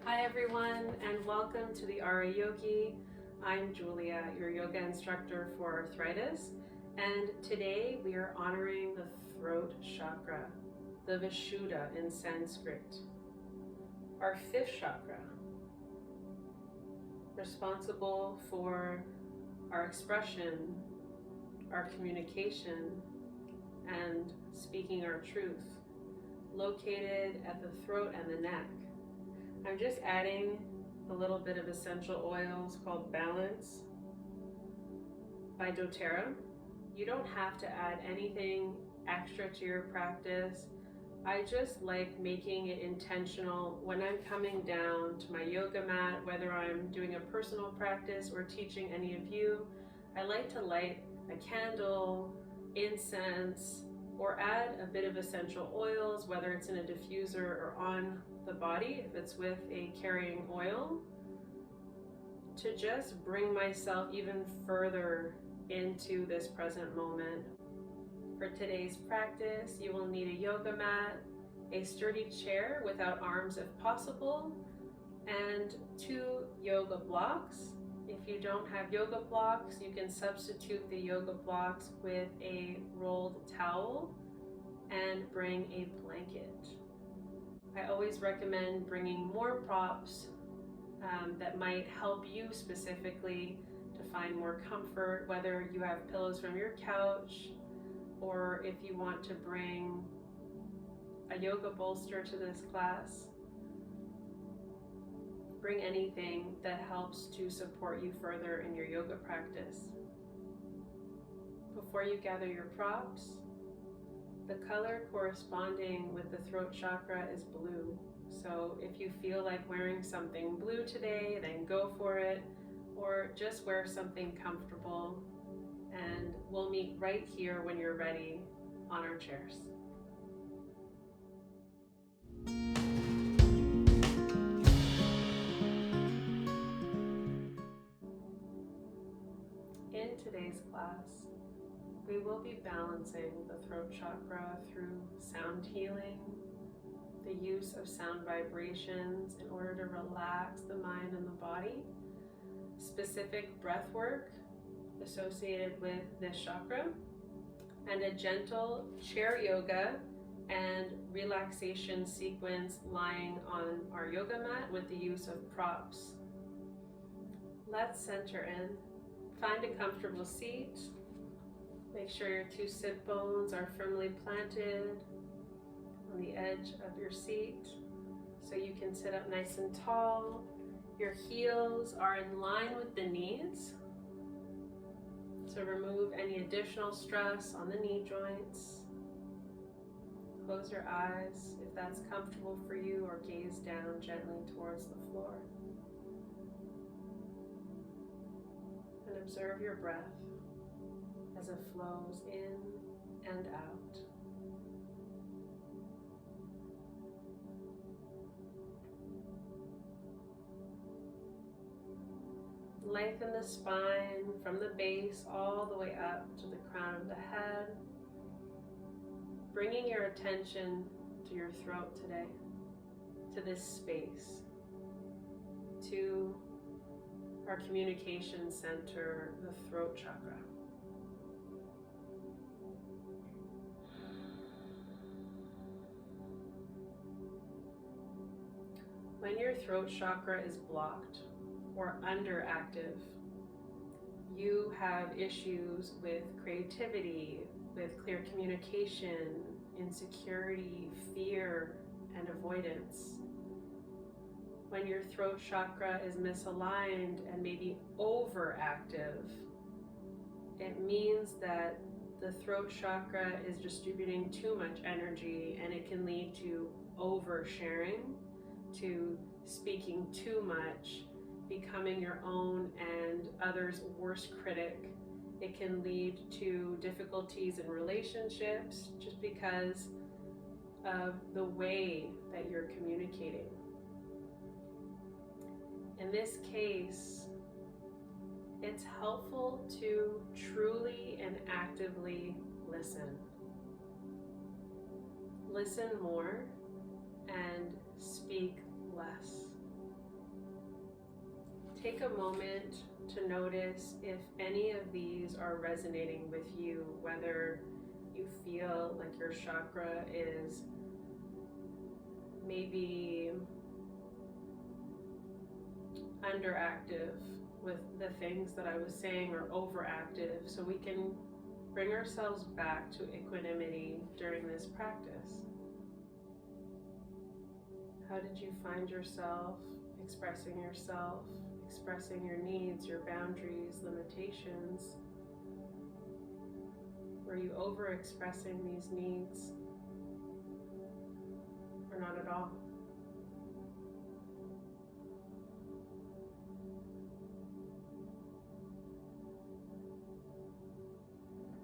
Hi everyone, and welcome to the RA Yogi. I'm Julia, your yoga instructor for arthritis, and today we are honoring the throat chakra, the Vishuddha in Sanskrit, our fifth chakra, responsible for our expression, our communication, and speaking our truth, located at the throat and the neck. I'm just adding a little bit of essential oils called Balance by doTERRA. You don't have to add anything extra to your practice. I just like making it intentional when I'm coming down to my yoga mat, whether I'm doing a personal practice or teaching any of you. I like to light a candle, incense, or add a bit of essential oils, whether it's in a diffuser or on the body, if it's with a carrying oil, to just bring myself even further into this present moment. For today's practice, you will need a yoga mat, a sturdy chair without arms if possible, and 2 yoga blocks. If you don't have yoga blocks, you can substitute the yoga blocks with a rolled towel and bring a blanket. I always recommend bringing more props that might help you specifically to find more comfort, whether you have pillows from your couch or if you want to bring a yoga bolster to this class. Bring anything that helps to support you further in your yoga practice. Before you gather your props, the color corresponding with the throat chakra is blue. So if you feel like wearing something blue today, then go for it, or just wear something comfortable, and we'll meet right here when you're ready on our chairs. In today's class, we will be balancing the throat chakra through sound healing, the use of sound vibrations in order to relax the mind and the body, specific breath work associated with this chakra, and a gentle chair yoga and relaxation sequence lying on our yoga mat with the use of props. Let's center in. Find a comfortable seat. Make sure your 2 sit bones are firmly planted on the edge of your seat so you can sit up nice and tall. Your heels are in line with the knees, so remove any additional stress on the knee joints. Close your eyes if that's comfortable for you, or gaze down gently towards the floor. And observe your breath as it flows in and out. Lengthen the spine from the base all the way up to the crown of the head, bringing your attention to your throat today, to this space, to our communication center, the throat chakra. When your throat chakra is blocked or underactive, you have issues with creativity, with clear communication, insecurity, fear, and avoidance. When your throat chakra is misaligned and maybe overactive, it means that the throat chakra is distributing too much energy, and it can lead to oversharing, to speaking too much, becoming your own and others' worst critic. It can lead to difficulties in relationships just because of the way that you're communicating. In this case, it's helpful to truly and actively listen. Listen more and speak less. Take a moment to notice if any of these are resonating with you, whether you feel like your chakra is maybe underactive with the things that I was saying, or overactive, so we can bring ourselves back to equanimity during this practice. How did you find yourself expressing your needs, your boundaries, limitations? Were you over-expressing these needs, or not at all?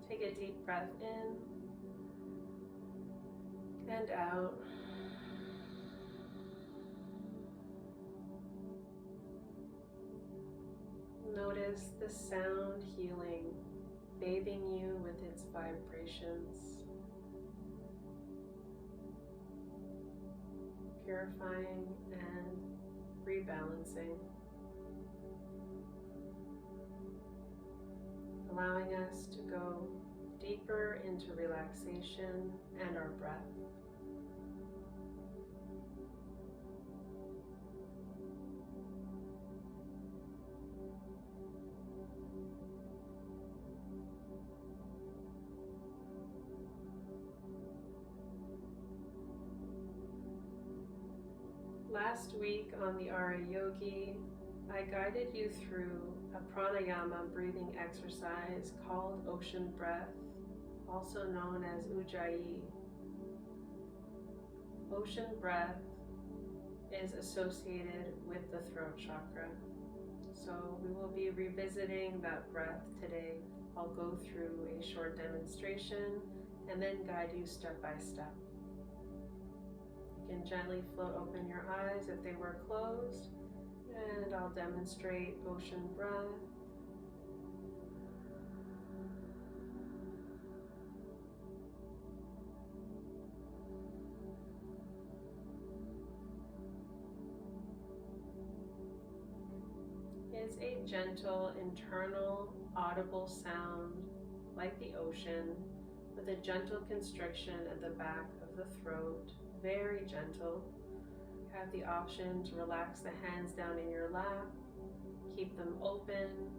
Take a deep breath in and out. Notice the sound healing, bathing you with its vibrations, purifying and rebalancing, allowing us to go deeper into relaxation and our breath. Last week on the RA Yogi, I guided you through a pranayama breathing exercise called ocean breath, also known as Ujjayi. Ocean breath is associated with the throat chakra, so we will be revisiting that breath today. I'll go through a short demonstration and then guide you step by step. You can gently float open your eyes if they were closed, and I'll demonstrate ocean breath. It's a gentle, internal, audible sound like the ocean, with a gentle constriction at the back of the throat, very gentle. You have the option to relax the hands down in your lap, keep them open,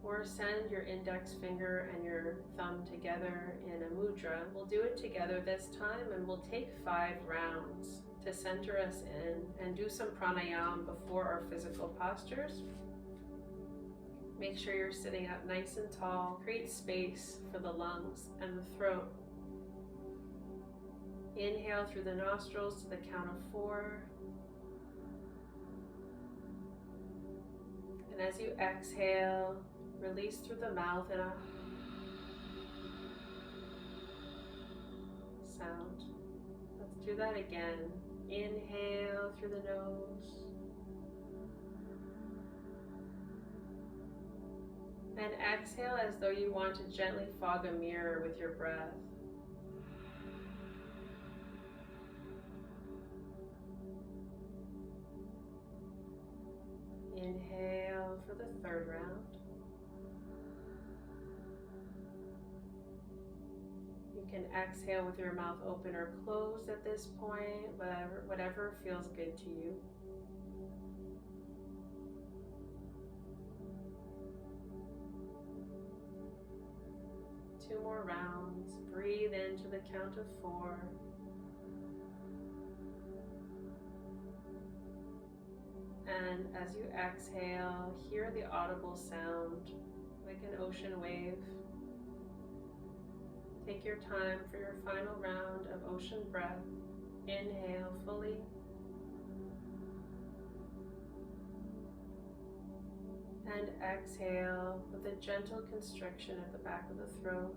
or send your index finger and your thumb together in a mudra. We'll do it together this time, and we'll take 5 rounds to center us in and do some pranayama before our physical postures. Make sure you're sitting up nice and tall. Create space for the lungs and the throat. Inhale through the nostrils to the count of 4. And as you exhale, release through the mouth in a sound. Let's do that again. Inhale through the nose. And exhale as though you want to gently fog a mirror with your breath. Inhale for the 3rd round. You can exhale with your mouth open or closed at this point, whatever feels good to you. Two more rounds. Breathe into the count of 4. And as you exhale, hear the audible sound like an ocean wave. Take your time for your final round of ocean breath. Inhale fully. And exhale with a gentle constriction at the back of the throat.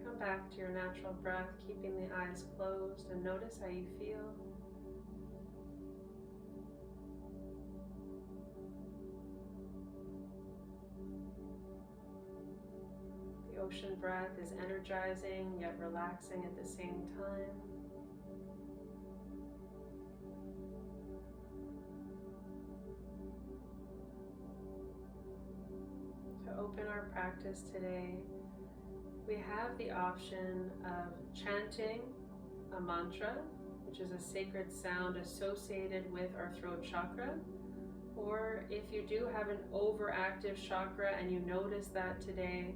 Come back to your natural breath, keeping the eyes closed, and notice how you feel. The ocean breath is energizing yet relaxing at the same time. To open our practice today, we have the option of chanting a mantra, which is a sacred sound associated with our throat chakra. Or if you do have an overactive chakra and you notice that today,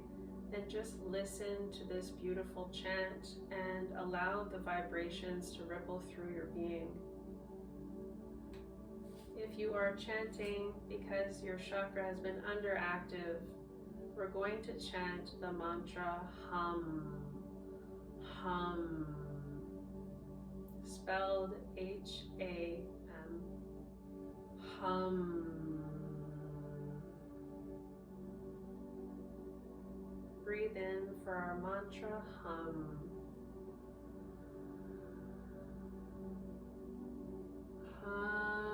then just listen to this beautiful chant and allow the vibrations to ripple through your being. If you are chanting because your chakra has been underactive, we're going to chant the mantra hum, hum, spelled H-A-M, hum. Breathe in for our mantra hum. Hum.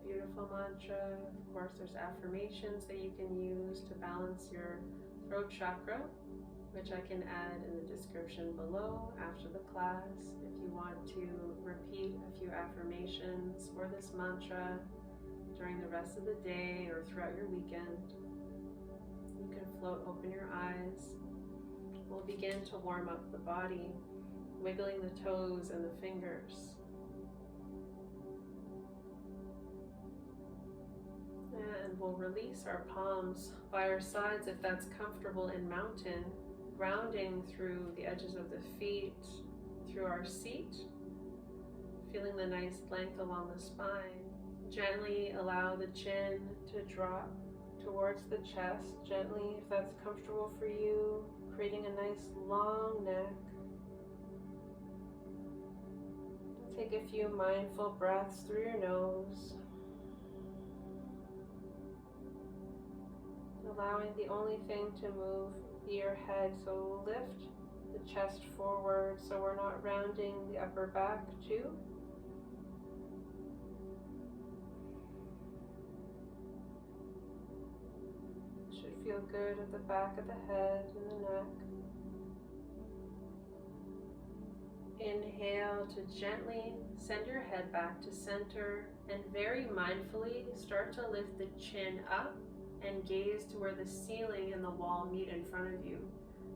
Beautiful mantra. Of course, there's affirmations that you can use to balance your throat chakra, which I can add in the description below after the class. If you want to repeat a few affirmations for this mantra during the rest of the day or throughout your weekend, you can float open your eyes. We'll begin to warm up the body, wiggling the toes and the fingers. And we'll release our palms by our sides if that's comfortable in mountain, grounding through the edges of the feet, through our seat, feeling the nice length along the spine. Gently allow the chin to drop towards the chest, gently if that's comfortable for you, creating a nice long neck. Take a few mindful breaths through your nose. Allowing the only thing to move be your head, so lift the chest forward so we're not rounding the upper back too. Should feel good at the back of the head and the neck. Inhale to gently send your head back to center and very mindfully start to lift the chin up and gaze to where the ceiling and the wall meet in front of you.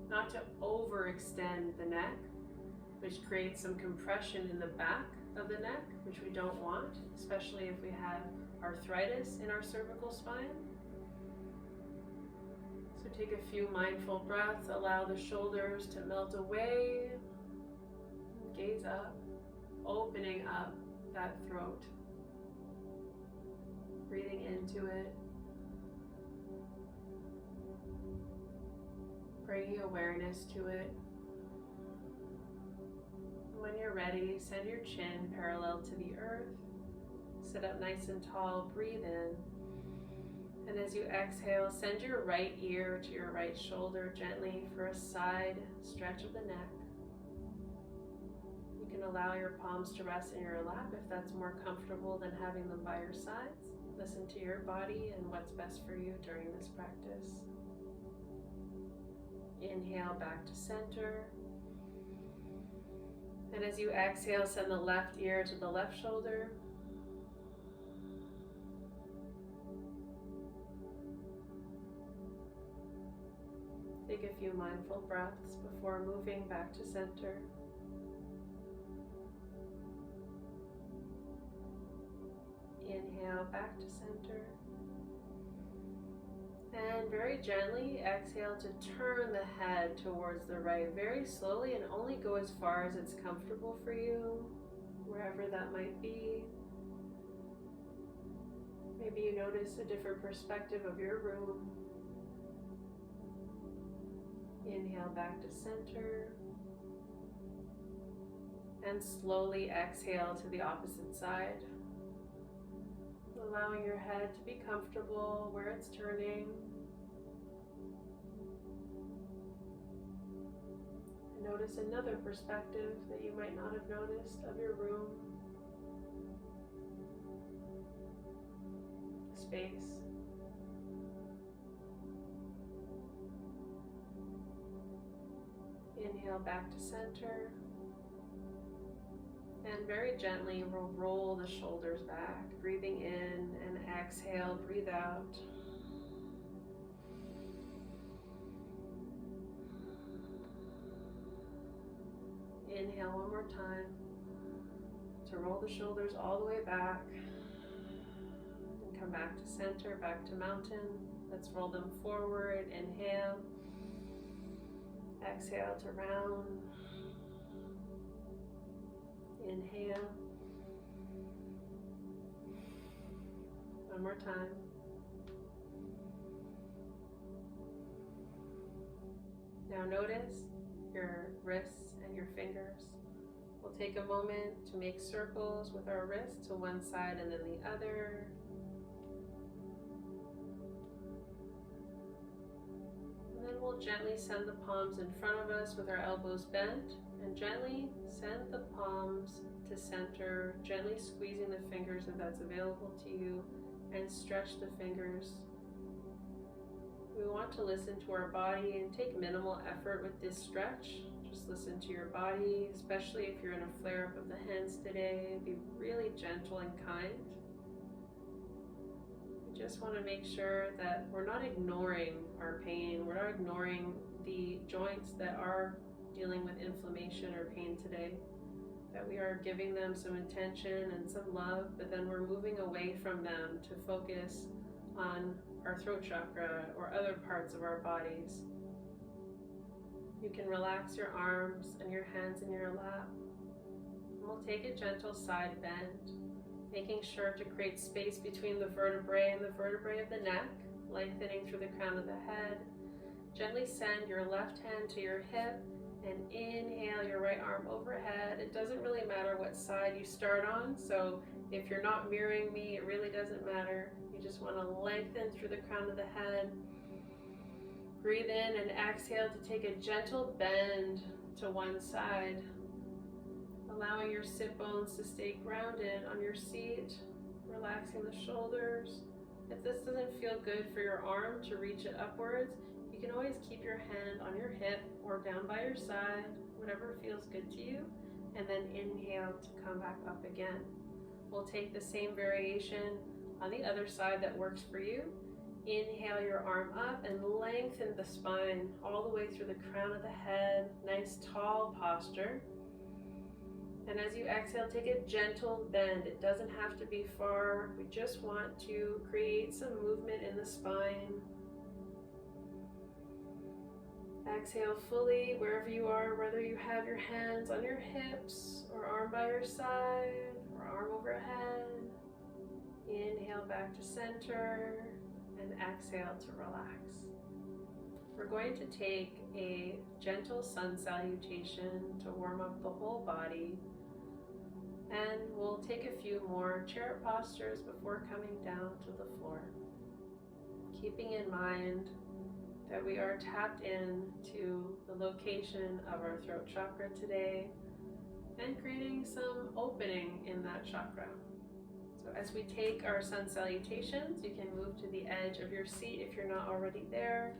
Not to overextend the neck, which creates some compression in the back of the neck, which we don't want, especially if we have arthritis in our cervical spine. So take a few mindful breaths, allow the shoulders to melt away, gaze up, opening up that throat, breathing into it. Bringing awareness to it. When you're ready, send your chin parallel to the earth. Sit up nice and tall, breathe in. And as you exhale, send your right ear to your right shoulder gently for a side stretch of the neck. You can allow your palms to rest in your lap if that's more comfortable than having them by your sides. Listen to your body and what's best for you during this practice. Inhale back to center. And as you exhale, send the left ear to the left shoulder. Take a few mindful breaths before moving back to center. Inhale back to center. And very gently exhale to turn the head towards the right, very slowly, and only go as far as it's comfortable for you, wherever that might be. Maybe you notice a different perspective of your room. Inhale back to center. And slowly exhale to the opposite side. Allowing your head to be comfortable where it's turning. notice another perspective that you might not have noticed of your room, space. Inhale back to center. And very gently we'll roll the shoulders back, breathing in, and exhale, breathe out. Inhale one more time to roll the shoulders all the way back. And come back to center, back to mountain. Let's roll them forward. Inhale. Exhale to round. Inhale. One more time. Now notice your wrists and your fingers. We'll take a moment to make circles with our wrists to one side and then the other. And then we'll gently send the palms in front of us with our elbows bent, and gently send the palms to center, gently squeezing the fingers if that's available to you, and stretch the fingers. We want to listen to our body and take minimal effort with this stretch. Just listen to your body, especially if you're in a flare-up of the hands today. Be really gentle and kind. We just want to make sure that we're not ignoring our pain. We're not ignoring the joints that are dealing with inflammation or pain today. That we are giving them some intention and some love, but then we're moving away from them to focus on our throat chakra or other parts of our bodies. You can relax your arms and your hands in your lap. And we'll take a gentle side bend, making sure to create space between the vertebrae and the vertebrae of the neck, lengthening through the crown of the head. Gently send your left hand to your hip and inhale your right arm overhead. It doesn't really matter what side you start on, so if you're not mirroring me, it really doesn't matter. You just want to lengthen through the crown of the head. Breathe in and exhale to take a gentle bend to one side, allowing your sit bones to stay grounded on your seat, relaxing the shoulders. If this doesn't feel good for your arm to reach it upwards, you can always keep your hand on your hip or down by your side, whatever feels good to you, and then inhale to come back up again. We'll take the same variation on the other side that works for you. Inhale your arm up and lengthen the spine all the way through the crown of the head. Nice tall posture. And as you exhale, take a gentle bend. It doesn't have to be far. We just want to create some movement in the spine. Exhale fully wherever you are, whether you have your hands on your hips or arm by your side or arm overhead. Inhale back to center and exhale to relax. We're going to take a gentle sun salutation to warm up the whole body, and we'll take a few more chair postures before coming down to the floor. Keeping in mind that we are tapped in to the location of our throat chakra today and creating some opening in that chakra. So as we take our sun salutations, you can move to the edge of your seat if you're not already there,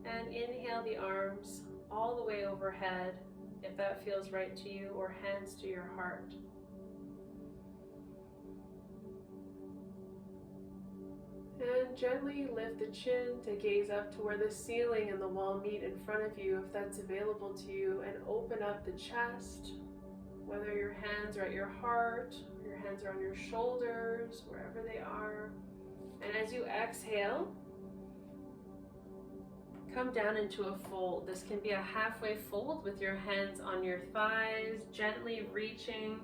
and inhale the arms all the way overhead if that feels right to you, or hands to your heart. And gently lift the chin to gaze up to where the ceiling and the wall meet in front of you if that's available to you, and open up the chest, whether your hands are at your heart, or your hands are on your shoulders, wherever they are. And as you exhale, come down into a fold. This can be a halfway fold with your hands on your thighs, gently reaching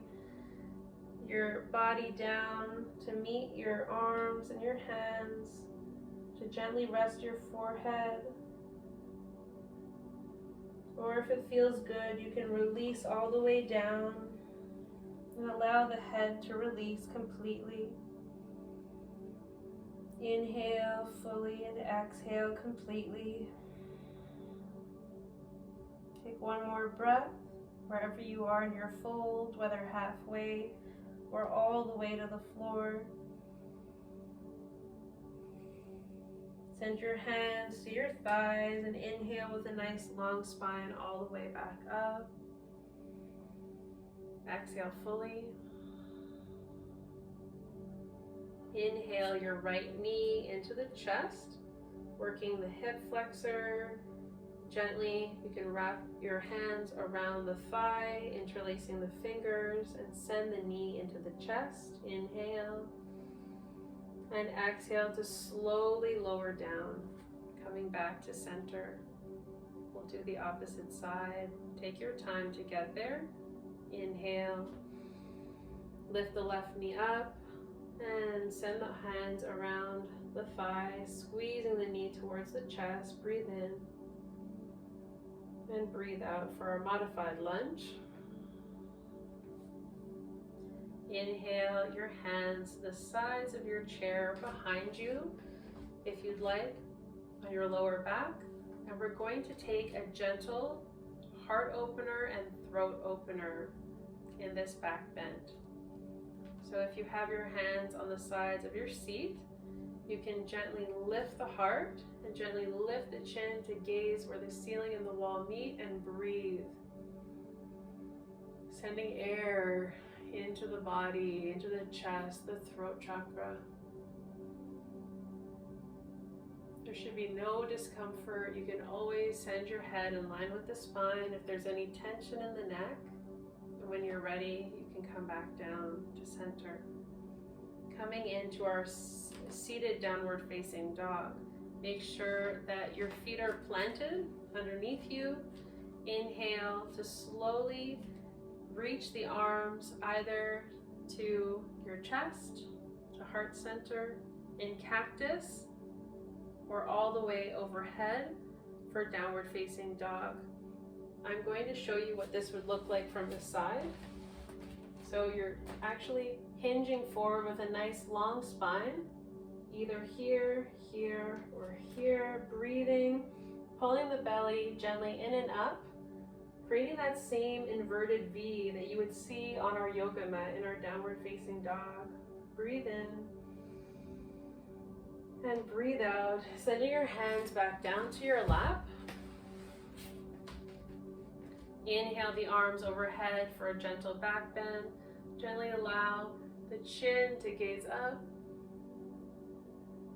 your body down to meet your arms and your hands, to gently rest your forehead. Or if it feels good, you can release all the way down and allow the head to release completely. Inhale fully and exhale completely. Take one more breath, wherever you are in your fold, whether halfway or all the way to the floor. Send your hands to your thighs and inhale with a nice long spine all the way back up. Exhale fully. Inhale your right knee into the chest, working the hip flexor. Gently, you can wrap your hands around the thigh, interlacing the fingers, and send the knee into the chest. Inhale. And exhale to slowly lower down, coming back to center. We'll do the opposite side. Take your time to get there. Inhale. Lift the left knee up and send the hands around the thigh, squeezing the knee towards the chest. Breathe in and breathe out for our modified lunge. Inhale your hands to the sides of your chair behind you, if you'd like, on your lower back. And we're going to take a gentle heart opener and throat opener in this back bend. So if you have your hands on the sides of your seat, you can gently lift the heart and gently lift the chin to gaze where the ceiling and the wall meet, and breathe. Sending air into the body, into the chest, the throat chakra. There should be no discomfort. You can always send your head in line with the spine if there's any tension in the neck. And when you're ready, you can come back down to center. Coming into our seated downward facing dog. Make sure that your feet are planted underneath you. Inhale to slowly reach the arms either to your chest, to heart center, in cactus, or all the way overhead for downward facing dog. I'm going to show you what this would look like from the side. So you're actually hinging forward with a nice long spine, either here, here, or here, breathing, pulling the belly gently in and up, creating that same inverted V that you would see on our yoga mat in our downward facing dog. Breathe in and breathe out, sending your hands back down to your lap. Inhale the arms overhead for a gentle back bend. Gently allow the chin to gaze up.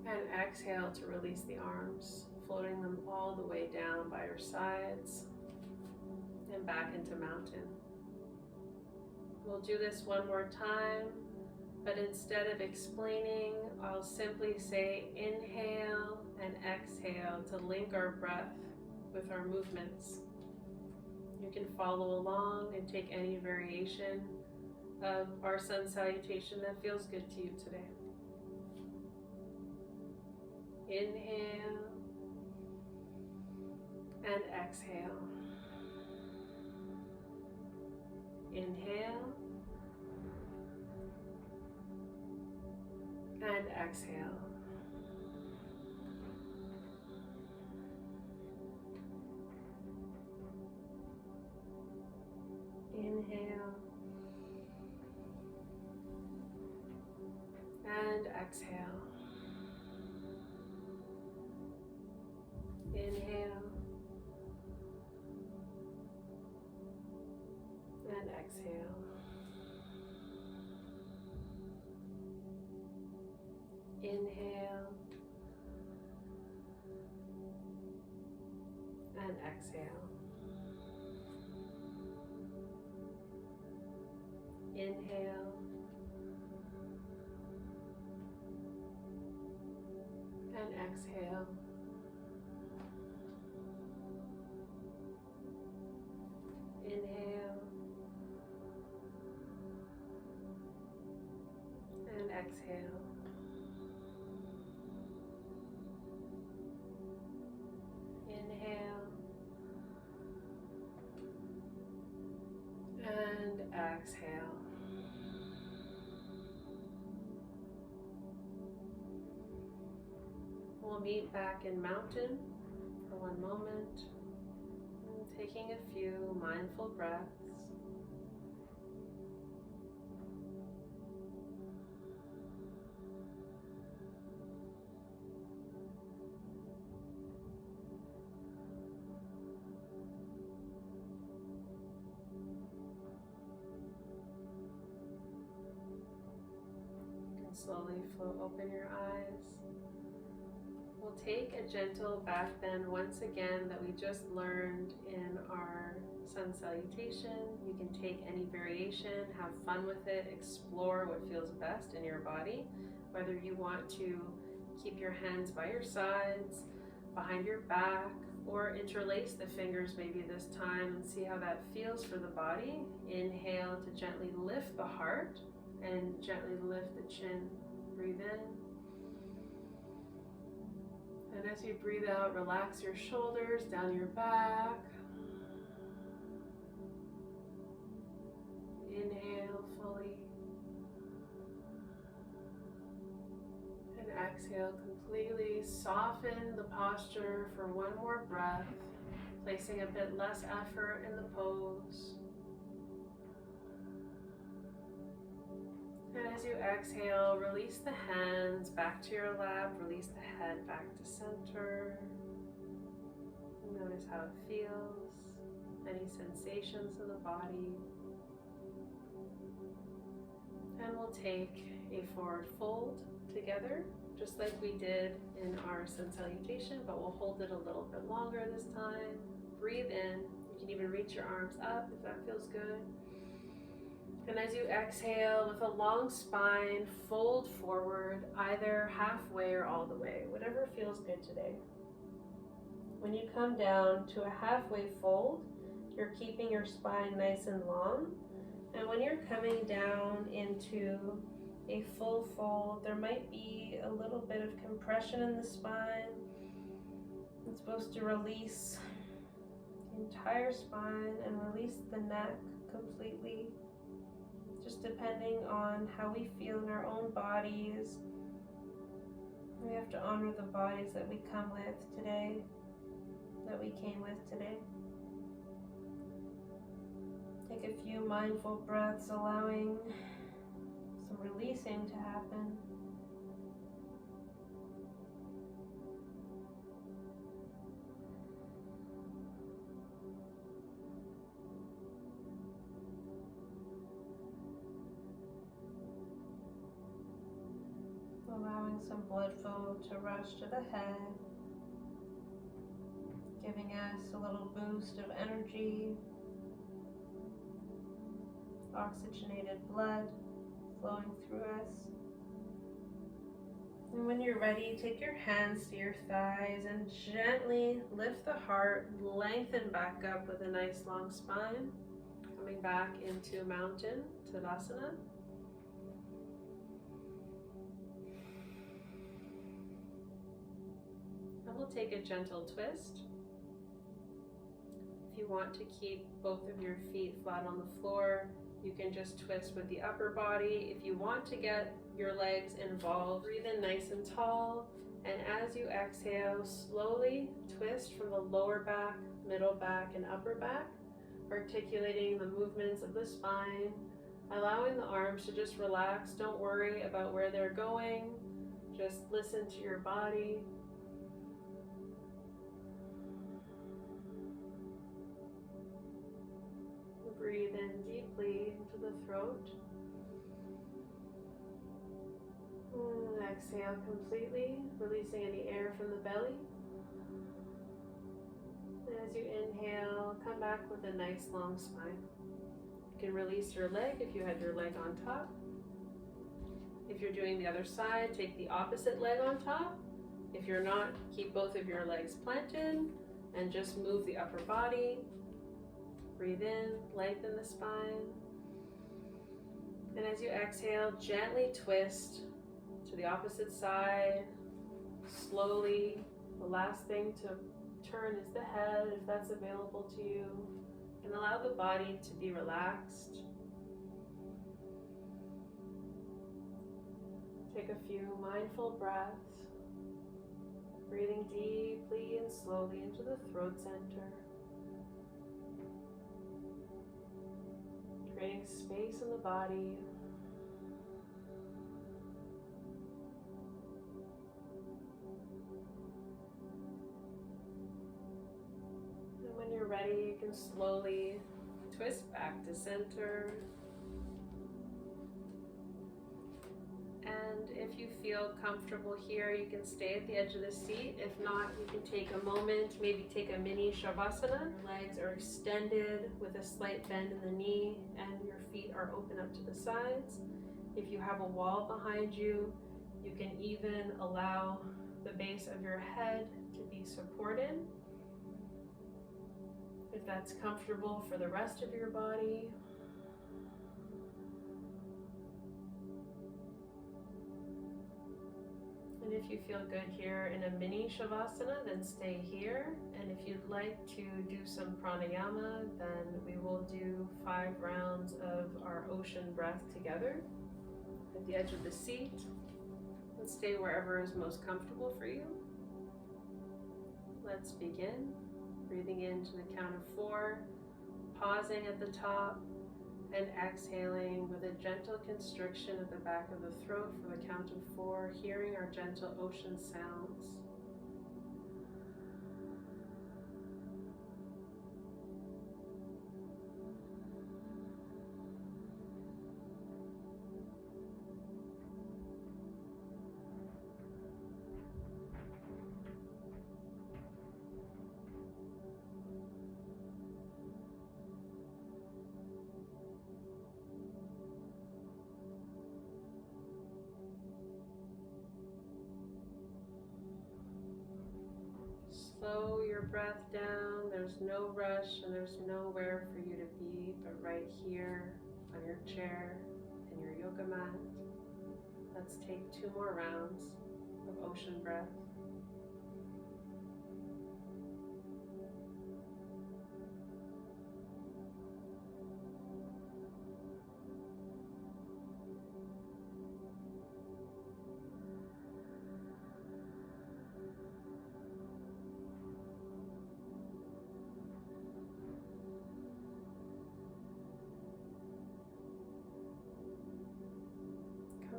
And exhale to release the arms, floating them all the way down by your sides and back into mountain. We'll do this one more time, but instead of explaining, I'll simply say inhale and exhale to link our breath with our movements. You can follow along and take any variation of our sun salutation that feels good to you today. Inhale and exhale. Inhale and exhale. Inhale and exhale. Inhale and exhale. Inhale and exhale. Inhale and exhale. Inhale and exhale. Inhale and exhale. We'll meet back in mountain for one moment. And Taking a few mindful breaths. Slowly open your eyes. We'll take a gentle back bend once again that we just learned in our sun salutation. You can take any variation, have fun with it, explore what feels best in your body. Whether you want to keep your hands by your sides, behind your back, or interlace the fingers maybe this time and see how that feels for the body. Inhale to gently lift the heart and gently lift the chin. Breathe in. And as you breathe out, relax your shoulders down your back. Inhale fully. And exhale completely. Soften the posture for one more breath, placing a bit less effort in the pose. And as you exhale, release the hands back to your lap, release the head back to center. Notice how it feels, any sensations in the body. And we'll take a forward fold together, just like we did in our sun salutation, but we'll hold it a little bit longer this time. Breathe in. You can even reach your arms up if that feels good. And as you exhale, with a long spine, fold forward, either halfway or all the way, whatever feels good today. When you come down to a halfway fold, you're keeping your spine nice and long. And when you're coming down into a full fold, there might be a little bit of compression in the spine. It's supposed to release the entire spine and release the neck completely. Just depending on how we feel in our own bodies. We have to honor the bodies that we come with today, that we came with today. Take a few mindful breaths, allowing some releasing to happen. Allowing some blood flow to rush to the head, giving us a little boost of energy, oxygenated blood flowing through us. And when you're ready, take your hands to your thighs and gently lift the heart, lengthen back up with a nice long spine, coming back into mountain Tadasana. We'll take a gentle twist. If you want to keep both of your feet flat on the floor, you can just twist with the upper body. If you want to get your legs involved, breathe in nice and tall. And as you exhale, slowly twist from the lower back, middle back, and upper back, articulating the movements of the spine, allowing the arms to just relax. Don't worry about where they're going. Just listen to your body. Breathe in deeply into the throat. And exhale completely, releasing any air from the belly. And as you inhale, come back with a nice long spine. You can release your leg if you had your leg on top. If you're doing the other side, take the opposite leg on top. If you're not, keep both of your legs planted and just move the upper body. Breathe in, lengthen the spine. And as you exhale, gently twist to the opposite side. Slowly, the last thing to turn is the head, if that's available to you. And allow the body to be relaxed. Take a few mindful breaths, breathing deeply and slowly into the throat center. creating space in the body. And when you're ready, you can slowly twist back to center. And if you feel comfortable here, you can stay at the edge of the seat. If not, you can take a moment, maybe take a mini shavasana. Your legs are extended with a slight bend in the knee and your feet are open up to the sides. If you have a wall behind you, you can even allow the base of your head to be supported. If that's comfortable for the rest of your body. And if you feel good here in a mini shavasana, then stay here. And if you'd like to do some pranayama, then we will do 5 rounds of our ocean breath together at the edge of the seat. And stay wherever is most comfortable for you. Let's begin. Breathing in to the count of 4, pausing at the top, and exhaling with a gentle constriction at the back of the throat for the count of 4, hearing our gentle ocean sounds. Slow your breath down. There's no rush and there's nowhere for you to be but right here on your chair in your yoga mat. Let's take 2 more rounds of ocean breath.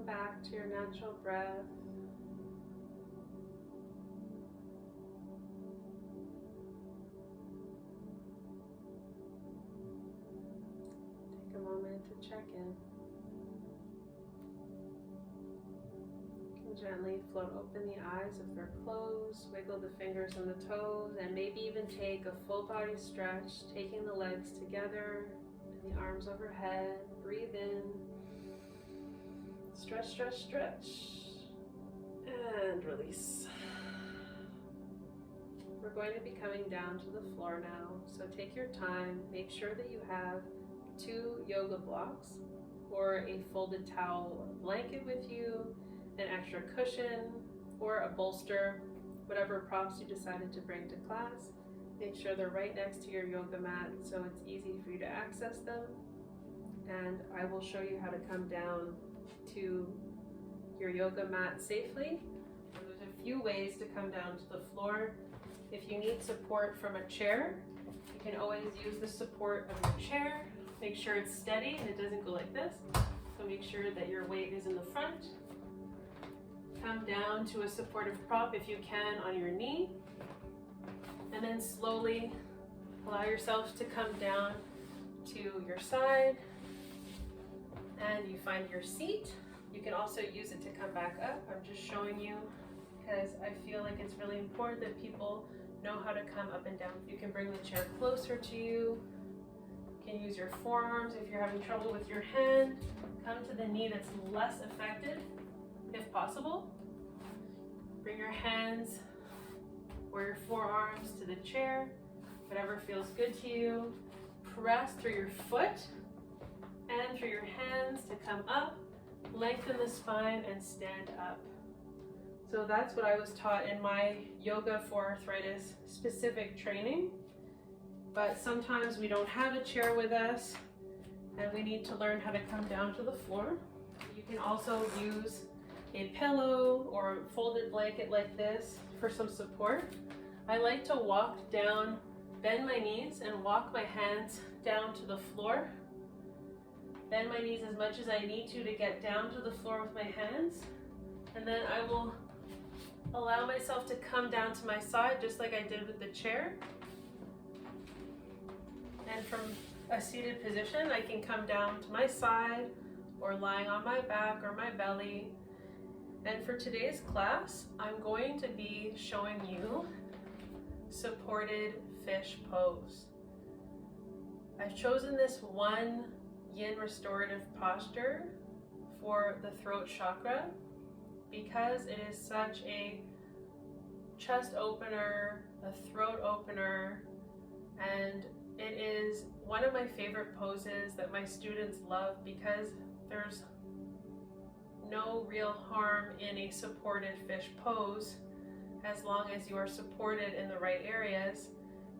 Back to your natural breath. Take a moment to check in. You can gently float open the eyes if they're closed, wiggle the fingers and the toes, and maybe even take a full body stretch, taking the legs together and the arms overhead. Breathe in. Stretch, stretch, stretch, and release. We're going to be coming down to the floor now, so take your time. Make sure that you have 2 yoga blocks or a folded towel or blanket with you, an extra cushion or a bolster, whatever props you decided to bring to class. Make sure they're right next to your yoga mat so it's easy for you to access them. And I will show you how to come down to your yoga mat safely. There's a few ways to come down to the floor. If you need support from a chair, you can always use the support of your chair. Make sure it's steady and it doesn't go like this. So make sure that your weight is in the front. Come down to a supportive prop if you can on your knee. And then slowly allow yourself to come down to your side. And you find your seat. You can also use it to come back up. I'm just showing you because I feel like it's really important that people know how to come up and down. You can bring the chair closer to you. You can use your forearms if you're having trouble with your hand. Come to the knee that's less affected if possible. Bring your hands or your forearms to the chair, whatever feels good to you. Press through your foot and through your hands to come up, lengthen the spine and stand up. So that's what I was taught in my yoga for arthritis specific training. But sometimes we don't have a chair with us and we need to learn how to come down to the floor. You can also use a pillow or a folded blanket like this for some support. I like to walk down, bend my knees and walk my hands down to the floor. bend my knees as much as I need to get down to the floor with my hands. And then I will allow myself to come down to my side just like I did with the chair. And from a seated position, I can come down to my side or lying on my back or my belly. And for today's class, I'm going to be showing you supported fish pose. I've chosen this one yin restorative posture for the throat chakra because it is such a chest opener, a throat opener, and it is one of my favorite poses that my students love because there's no real harm in a supported fish pose as long as you are supported in the right areas.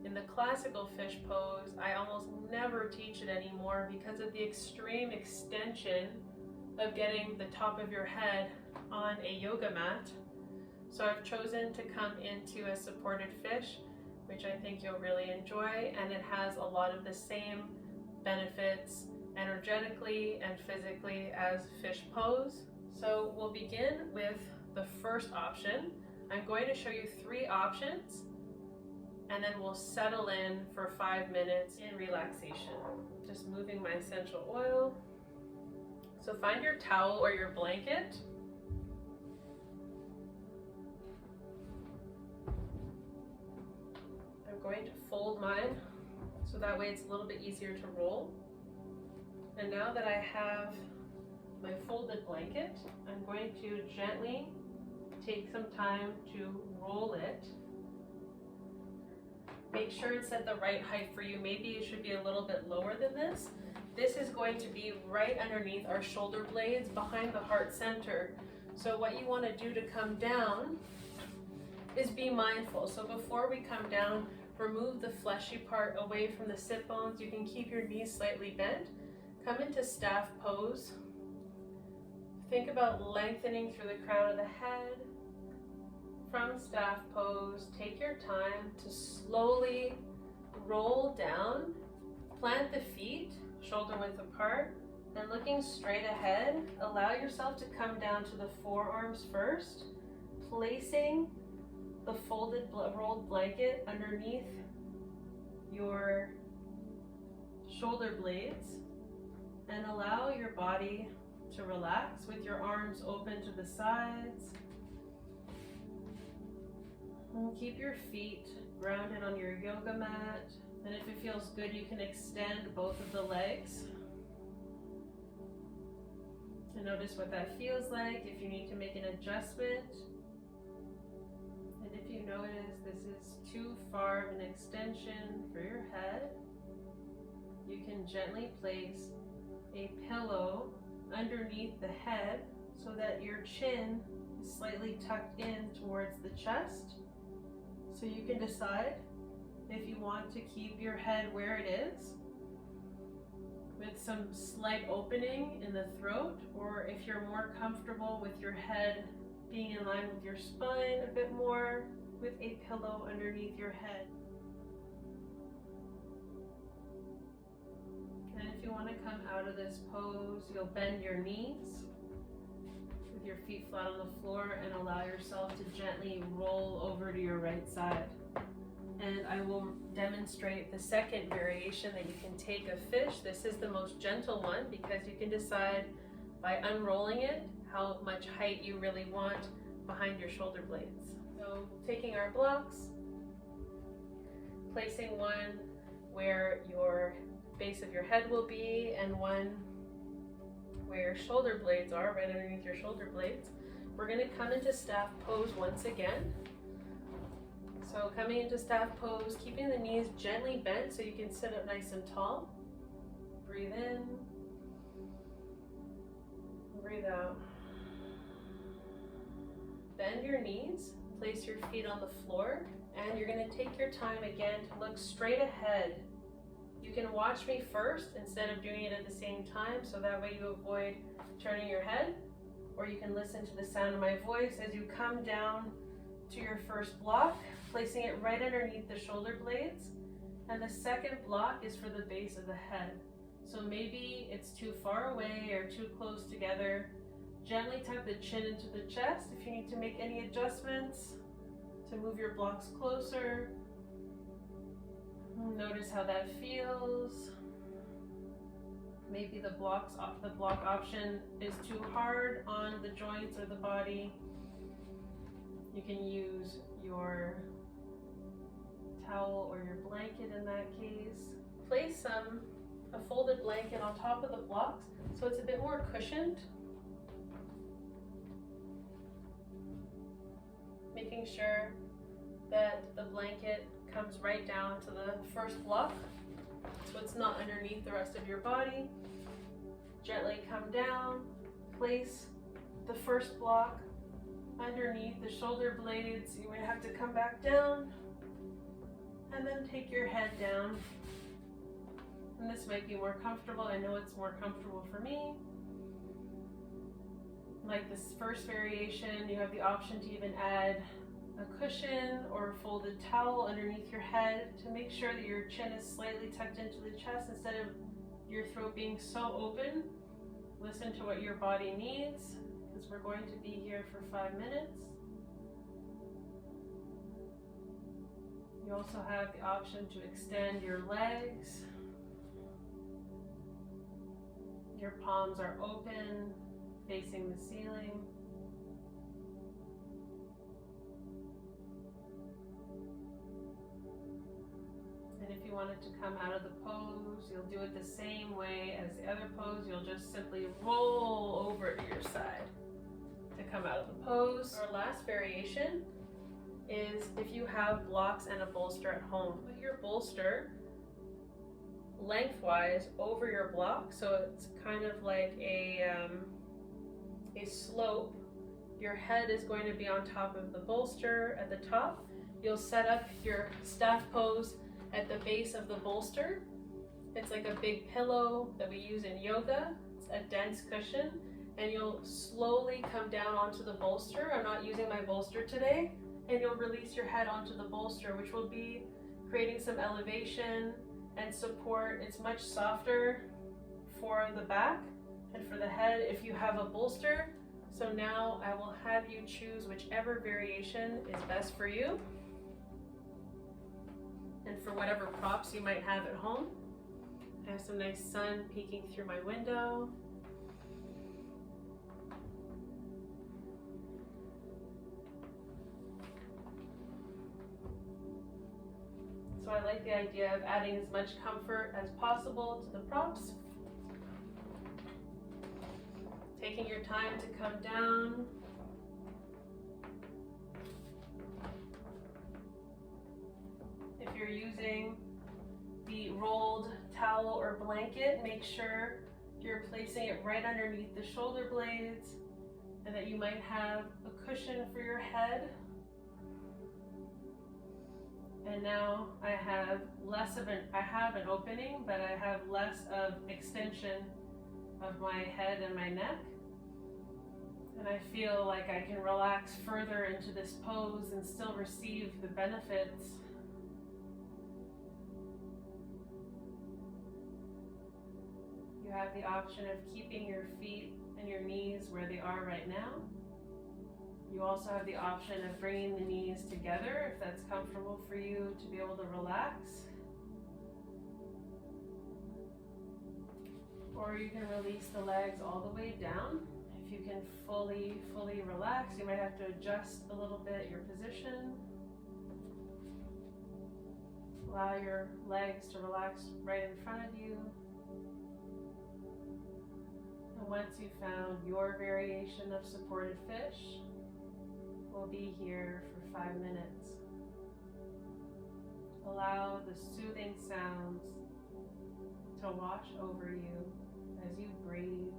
In the classical fish pose, I almost never teach it anymore because of the extreme extension of getting the top of your head on a yoga mat. So I've chosen to come into a supported fish, which I think you'll really enjoy, and it has a lot of the same benefits energetically and physically as fish pose. So we'll begin with the first option. I'm going to show you 3 options, and then we'll settle in for 5 minutes in relaxation. Just moving my essential oil. So find your towel or your blanket. I'm going to fold mine so that way it's a little bit easier to roll. And now that I have my folded blanket, I'm going to gently take some time to roll it. Make sure it's at the right height for you. Maybe it should be a little bit lower than this. This is going to be right underneath our shoulder blades behind the heart center. So what you want to do to come down is be mindful. So before we come down, remove the fleshy part away from the sit bones. You can keep your knees slightly bent. Come into staff pose. Think about lengthening through the crown of the head. From staff pose, take your time to slowly roll down. Plant the feet, shoulder width apart, and looking straight ahead, allow yourself to come down to the forearms first, placing the folded rolled blanket underneath your shoulder blades, and allow your body to relax with your arms open to the sides. And keep your feet grounded on your yoga mat. And if it feels good, you can extend both of the legs. And notice what that feels like, if you need to make an adjustment. And if you notice this is too far of an extension for your head, you can gently place a pillow underneath the head so that your chin is slightly tucked in towards the chest. So you can decide if you want to keep your head where it is with some slight opening in the throat, or if you're more comfortable with your head being in line with your spine a bit more with a pillow underneath your head. And if you want to come out of this pose, you'll bend your knees with your feet flat on the floor and allow yourself to gently roll over to your right side. And I will demonstrate the second variation that you can take of fish. This is the most gentle one because you can decide by unrolling it how much height you really want behind your shoulder blades. So taking our blocks, placing one where your base of your head will be and one where your shoulder blades are, right underneath your shoulder blades. We're going to come into staff pose once again. So coming into staff pose, keeping the knees gently bent so you can sit up nice and tall. Breathe in, breathe out. Bend your knees, place your feet on the floor, and you're going to take your time again to look straight ahead. You can watch me first instead of doing it at the same time, so that way you avoid turning your head, or you can listen to the sound of my voice as you come down to your first block, placing it right underneath the shoulder blades, and the second block is for the base of the head. So maybe it's too far away or too close together. Gently tuck the chin into the chest if you need to make any adjustments to move your blocks closer. Notice how that feels. Maybe the block option is too hard on the joints or the body. You can use your towel or your blanket in that case. Place a folded blanket on top of the blocks so it's a bit more cushioned. Making sure that the blanket comes right down to the first block so it's not underneath the rest of your body. Gently come down, place the first block underneath the shoulder blades. You might have to come back down and then take your head down. And this might be more comfortable. I know it's more comfortable for me. Like this first variation, you have the option to even add a cushion or a folded towel underneath your head to make sure that your chin is slightly tucked into the chest instead of your throat being so open. Listen to what your body needs, because we're going to be here for 5 minutes. You also have the option to extend your legs. Your palms are open, facing the ceiling. And if you wanted to come out of the pose, you'll do it the same way as the other pose. You'll just simply roll over to your side to come out of the pose. Our last variation is if you have blocks and a bolster at home. Put your bolster lengthwise over your block, so it's kind of like a slope. Your head is going to be on top of the bolster at the top. You'll set up your staff pose at the base of the bolster. It's like a big pillow that we use in yoga. It's a dense cushion, and you'll slowly come down onto the bolster. I'm not using my bolster today. And you'll release your head onto the bolster, which will be creating some elevation and support. It's much softer for the back and for the head if you have a bolster. So now I will have you choose whichever variation is best for you and for whatever props you might have at home. I have some nice sun peeking through my window. So I like the idea of adding as much comfort as possible to the props. Taking your time to come down. If you're using the rolled towel or blanket, make sure you're placing it right underneath the shoulder blades and that you might have a cushion for your head. And now I have an opening, but I have less of extension of my head and my neck. And I feel like I can relax further into this pose and still receive the benefits. You have the option of keeping your feet and your knees where they are right now. You also have the option of bringing the knees together if that's comfortable for you to be able to relax. Or you can release the legs all the way down. If you can fully relax, you might have to adjust a little bit your position. Allow your legs to relax right in front of you. And once you've found your variation of supported fish, we'll be here for 5 minutes. Allow the soothing sounds to wash over you as you breathe.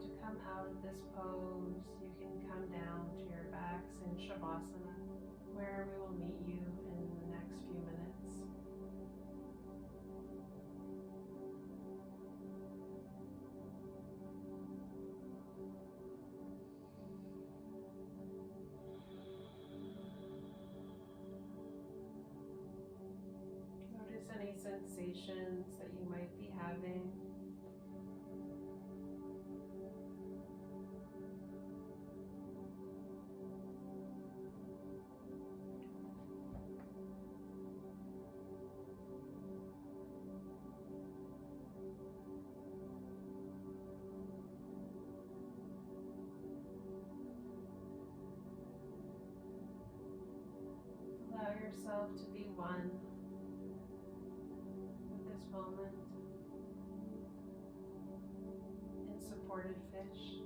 to come out of this pose, you can come down to your backs in Shavasana, where we will meet you in the next few minutes. Notice any sensations that you might be having. Allow yourself to be one with this moment in supported fish.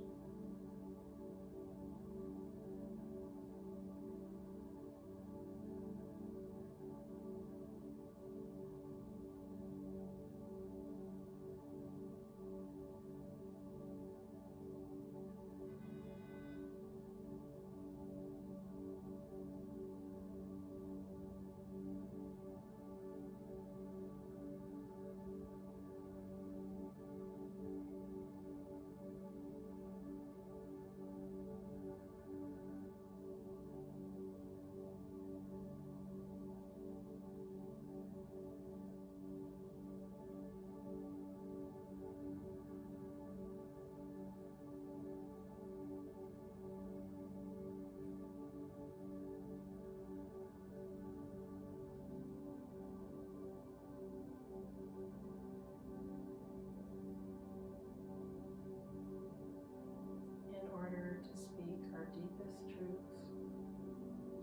In order to speak our deepest truths,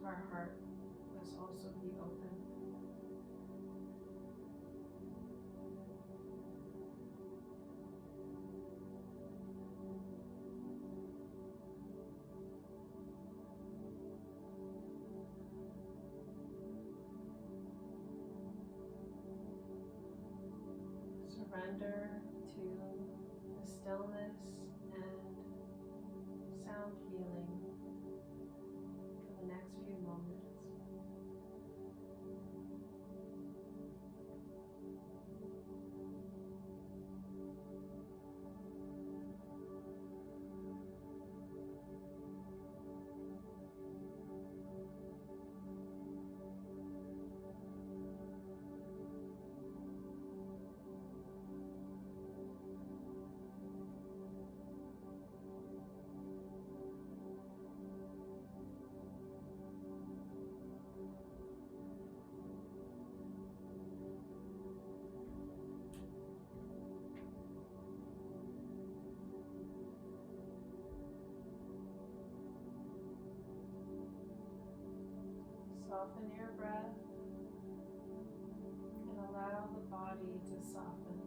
our heart must also be open. Surrender to the stillness and sound healing for the next few moments. Soften your breath and allow the body to soften.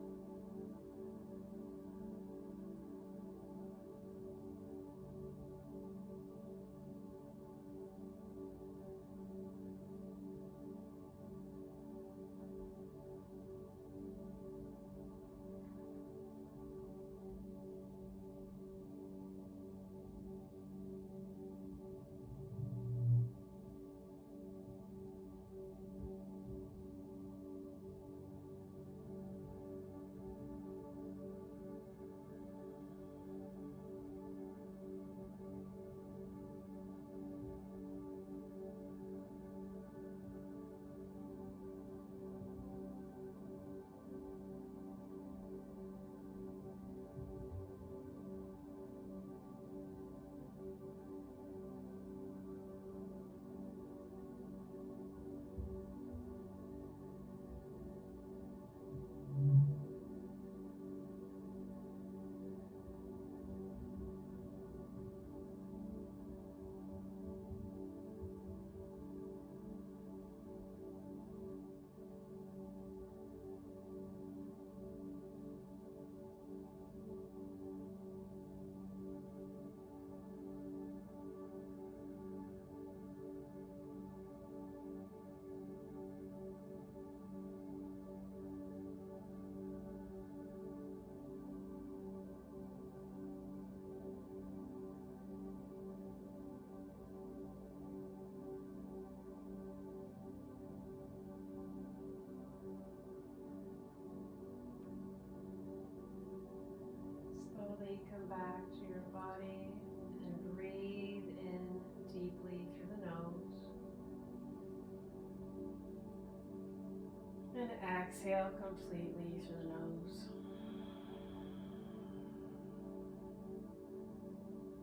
exhale completely through the nose.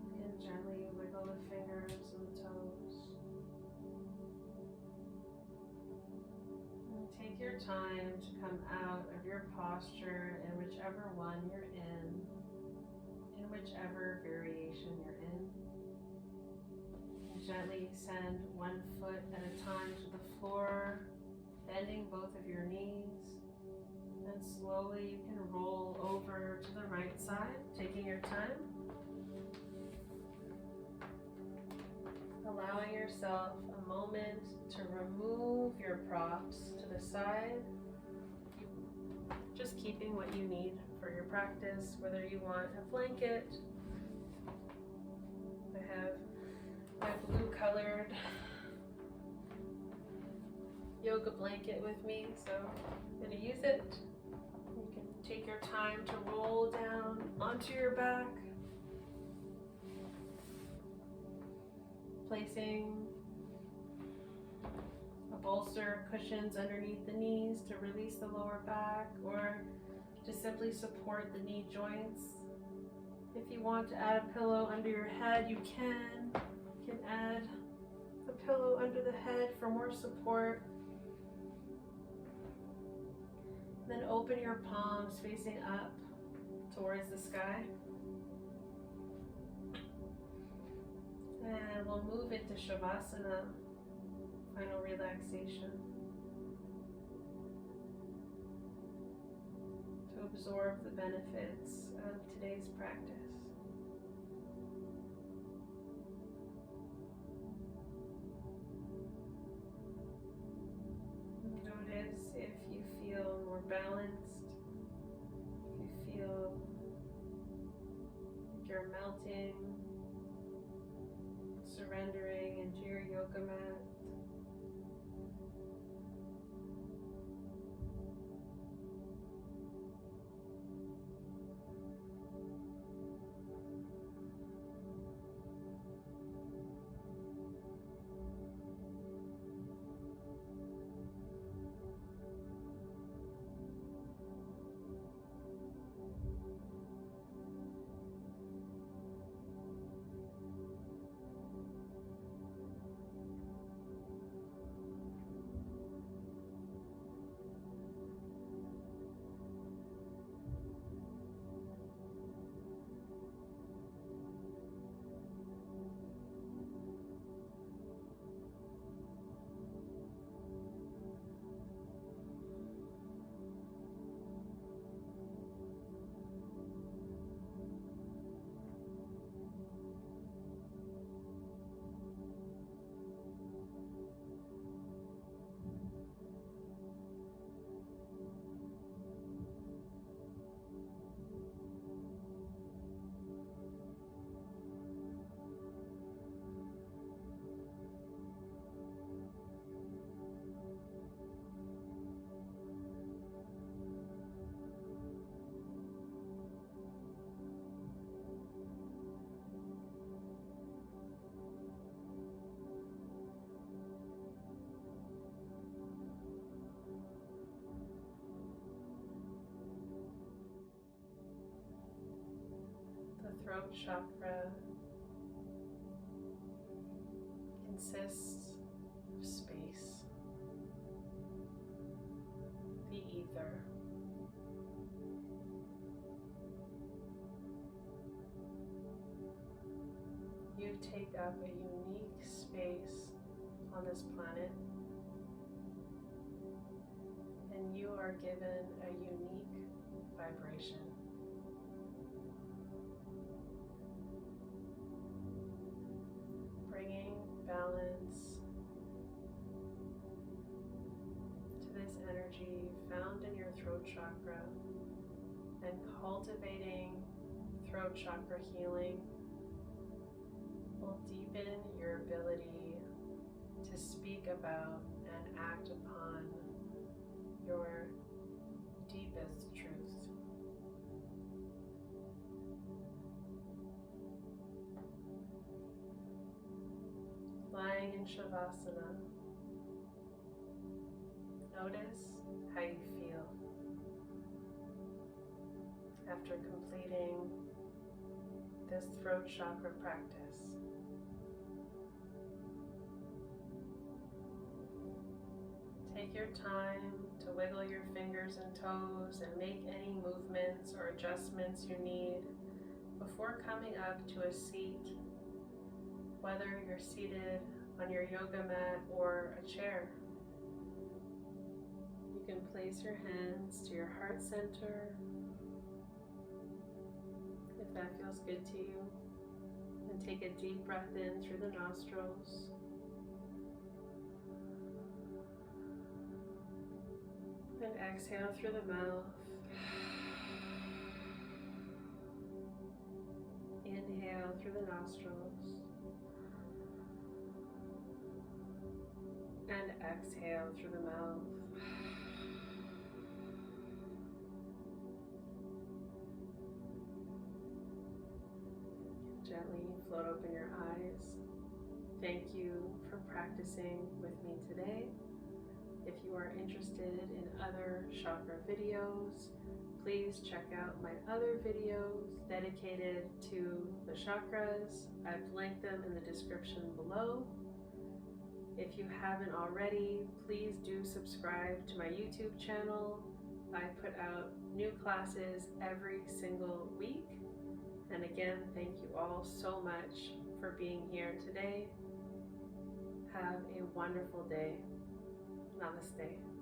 You can gently wiggle the fingers and the toes. And take your time to come out of your posture in whichever one you're in whichever variation you're in. And gently send one foot at a time to the floor, bending both of your knees. And slowly you can roll over to the right side, taking your time. Allowing yourself a moment to remove your props to the side. Just keeping what you need for your practice, whether you want a blanket. I have my blue colored yoga blanket with me, so I'm going to use it. You can take your time to roll down onto your back, placing a bolster, cushions underneath the knees to release the lower back, or to simply support the knee joints. If you want to add a pillow under your head, you can. You can add a pillow under the head for more support. Then open your palms facing up towards the sky. And we'll move into Shavasana, final relaxation. To absorb the benefits of today's practice. Notice if you feel more balanced, if you feel like you're melting, surrendering into your yoga mat. The throat chakra consists of space, the ether. You take up a unique space on this planet, and you are given a unique vibration. Bringing balance to this energy found in your throat chakra and cultivating throat chakra healing will deepen your ability to speak about and act upon your deepest truth. Lying in Shavasana, Notice how you feel after completing this throat chakra practice. Take your time to wiggle your fingers and toes and make any movements or adjustments you need before coming up to a seat, whether you're seated on your yoga mat or a chair. You can place your hands to your heart center if that feels good to you, and take a deep breath in through the nostrils. And exhale through the mouth. Inhale through the nostrils. And exhale through the mouth. Gently float open your eyes. Thank you for practicing with me today. If you are interested in other chakra videos, please check out my other videos dedicated to the chakras. I've linked them in the description below. If you haven't already, please do subscribe to my YouTube channel. I put out new classes every single week. And again, thank you all so much for being here today. Have a wonderful day. Namaste.